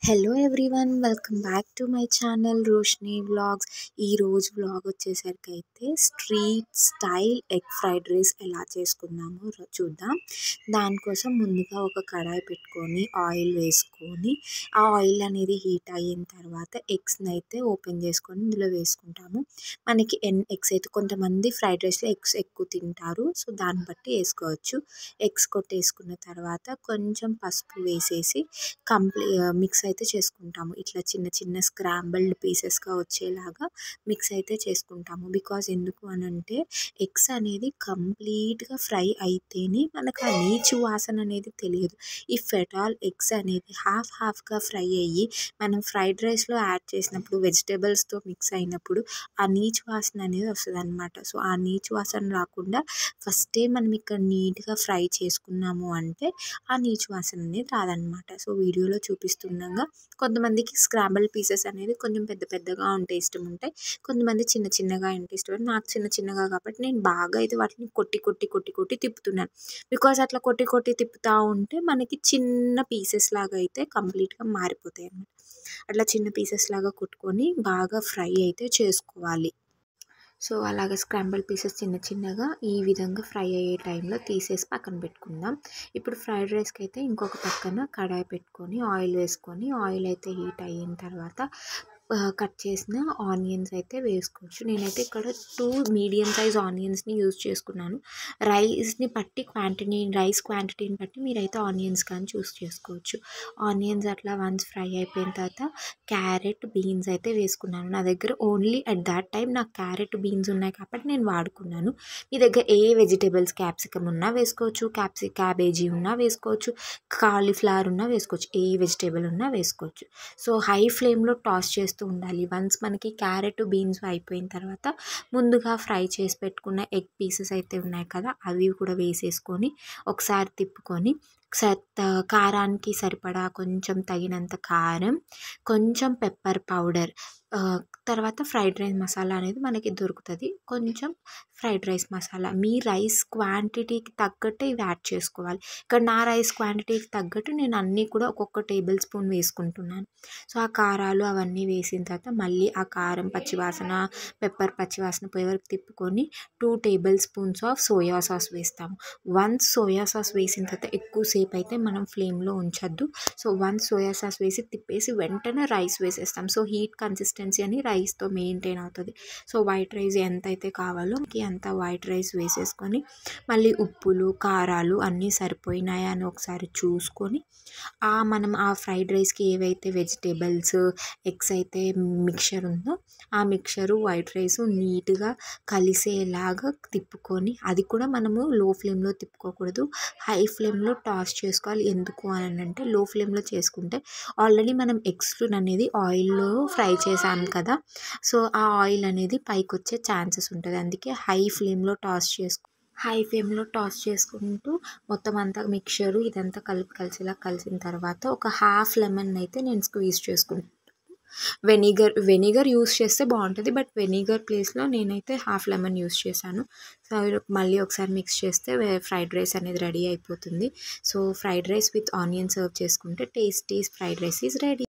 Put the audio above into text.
Hello everyone, welcome back to my channel Roshini vlogs. ఈరోజు vlog వచ్చేసరికి అయితే street style egg fried rice ఎలా చేసుకుందామో చూద్దాం. దానికోసం ముందుగా ఒక కడాయి పెట్టుకొని ఆయిల్ వేసుకొని ఆ ఆయిల్ అనేది హీట్ అయిన తర్వాత ఎగ్స్ని అయితే ఓపెన్ చేసుకొని ఇందులో వేసుకుంటాము. మనకి ఎగ్స్ అయితే కొంతమంది ఫ్రైడ్ రైస్లో ఎగ్స్ ఎక్కువ తింటారు, సో దాన్ని బట్టి వేసుకోవచ్చు. ఎగ్స్ కొట్టేసుకున్న తర్వాత కొంచెం పసుపు వేసేసి మిక్స్ అయితే చేసుకుంటాము. ఇట్లా చిన్న చిన్న స్క్రాంబుల్డ్ పీసెస్గా వచ్చేలాగా మిక్స్ అయితే చేసుకుంటాము. బికాజ్ ఎందుకు అని అంటే ఎగ్స్ అనేది కంప్లీట్గా ఫ్రై అయితేనే మనకు ఆ నీచు వాసన అనేది తెలియదు. ఇఫ్ ఎట్ ఆల్ ఎగ్స్ అనేది హాఫ్గా ఫ్రై అయ్యి మనం ఫ్రైడ్ రైస్లో యాడ్ చేసినప్పుడు వెజిటేబుల్స్తో మిక్స్ అయినప్పుడు ఆ నీచు వాసన అనేది వస్తుంది అనమాట. సో ఆ నీచు వాసన రాకుండా ఫస్టే మనం ఇక్కడ నీట్గా ఫ్రై చేసుకున్నాము అంటే ఆ నీచు వాసన అనేది రాదనమాట. సో వీడియోలో చూపిస్తుండగా కొంతమందికి స్క్రాంబుల్ పీసెస్ అనేది కొంచెం పెద్ద పెద్దగా ఉంటే ఇష్టం ఉంటాయి, కొంతమంది చిన్న చిన్నగా అంటే ఇష్టం. నాకు చిన్న చిన్నగా కాబట్టి నేను బాగా అయితే వాటిని కొట్టి తిప్పుతున్నాను. బికాజ్ అట్లా కొట్టి తిప్పుతూ ఉంటే మనకి చిన్న పీసెస్ లాగా అయితే కంప్లీట్గా మారిపోతాయి అన్నమాట. అట్లా చిన్న పీసెస్ లాగా కొట్టుకొని బాగా ఫ్రై అయితే చేసుకోవాలి. సో అలాగే స్క్రాంబుల్ పీసెస్ చిన్న చిన్నగా ఈ విధంగా ఫ్రై అయ్యే టైంలో తీసేసి పక్కన పెట్టుకుందాం. ఇప్పుడు ఫ్రైడ్ రైస్కి అయితే ఇంకొక పక్కన కడాయి పెట్టుకొని ఆయిల్ వేసుకొని ఆయిల్ అయితే హీట్ అయిన తర్వాత కట్ చేసిన ఆనియన్స్ అయితే వేసుకోవచ్చు. నేనైతే ఇక్కడ 2 మీడియం సైజ్ ఆనియన్స్ని యూజ్ చేసుకున్నాను. రైస్ క్వాంటిటీని బట్టి మీరైతే ఆనియన్స్ కానీ చూస్ చేసుకోవచ్చు. ఆనియన్స్ అట్లా వన్స్ ఫ్రై అయిపోయిన తర్వాత క్యారెట్, బీన్స్ అయితే వేసుకున్నాను. నా దగ్గర ఓన్లీ అట్ దాట్ టైం నాకు క్యారెట్, బీన్స్ ఉన్నాయి కాబట్టి నేను వాడుకున్నాను. మీ దగ్గర ఏ వెజిటేబుల్స్ క్యాప్సికమ్ ఉన్నా వేసుకోవచ్చు, క్యాబేజీ ఉన్నా వేసుకోవచ్చు, కాలీఫ్లవర్ ఉన్నా వేసుకోవచ్చు, ఏ వెజిటేబుల్ ఉన్నా వేసుకోవచ్చు. సో హై ఫ్లేమ్లో టాస్ చేస్తూ ఉండాలి. వన్స్ మనకి క్యారెట్, బీన్స్ అయిపోయిన తర్వాత ముందుగా ఫ్రై చేసి పెట్టుకున్న ఎగ్ పీసెస్ అయితే ఉన్నాయి కదా, అవి కూడా వేసేసుకొని ఒకసారి తిప్పుకొని కారానికి సరిపడా కొంచెం తగినంత కారం, కొంచెం పెప్పర్ పౌడర్, తర్వాత ఫ్రైడ్ రైస్ మసాలా అనేది మనకి దొరుకుతుంది. కొంచెం ఫ్రైడ్ రైస్ మసాలా మీ రైస్ క్వాంటిటీకి తగ్గట్టు ఇవి యాడ్ చేసుకోవాలి. ఇక్కడ నా రైస్ క్వాంటిటీకి తగ్గట్టు నేను అన్నీ కూడా ఒక్కొక్క టేబుల్ స్పూన్ వేసుకుంటున్నాను. సో ఆ కారాలు అవన్నీ వేసిన తర్వాత మళ్ళీ ఆ కారం పచ్చివాసన, పెప్పర్ పచ్చివాసన పోయే వరకు తిప్పుకొని 2 table spoons of soya sauce వేస్తాము. వన్స్ సోయా సాస్ వేసిన తర్వాత ఎక్కువసేపు అయితే మనం ఫ్లేమ్లో ఉంచొద్దు. సో వన్స్ సోయా సాస్ వేసి తిప్పేసి వెంటనే రైస్ వేసేస్తాం. సో హీట్ కన్సిస్టెన్సీ అని రైస్తో మెయింటైన్ అవుతుంది. సో వైట్ రైస్ ఎంత అయితే కావాలో అంత వైట్ రైస్ వేసేసుకొని మళ్ళీ ఉప్పులు, కారాలు అన్నీ సరిపోయినాయా అని ఒకసారి చూసుకొని మనం ఆ ఫ్రైడ్ రైస్కి ఏవైతే వెజిటేబుల్స్, ఎగ్స్ అయితే మిక్చర్ ఉందో ఆ మిక్చరు వైట్ రైస్ నీట్గా కలిసేలాగా తిప్పుకొని, అది కూడా మనము లో ఫ్లేమ్లో తిప్పుకోకూడదు, హై ఫ్లేమ్లో టాస్ చేసుకోవాలి. ఎందుకు అని అంటే లో ఫ్లేమ్లో చేసుకుంటే ఆల్రెడీ మనం ఎగ్స్ అనేది ఆయిల్లో ఫ్రై చేసాం కదా, సో ఆ ఆయిల్ అనేది పైకి వచ్చే ఛాన్సెస్ ఉంటుంది. అందుకే హై ఫ్లేమ్లో టాస్ చేసుకుంటూ మొత్తం అంతా మిక్చరు ఇదంతా కలిసిన తర్వాత ఒక హాఫ్ లెమన్ అయితే నేను స్క్వీజ్ చేసుకుంటాను. వెనిగర్ యూస్ చేస్తే బాగుంటుంది, బట్ వెనిగర్ ప్లేస్లో నేనైతే హాఫ్ లెమన్ యూస్ చేశాను. సో మళ్ళీ ఒకసారి మిక్స్ చేస్తే ఫ్రైడ్ రైస్ అనేది రెడీ అయిపోతుంది. So fried rice with onion serve చేసుకుంటే tasty fried rice is ready.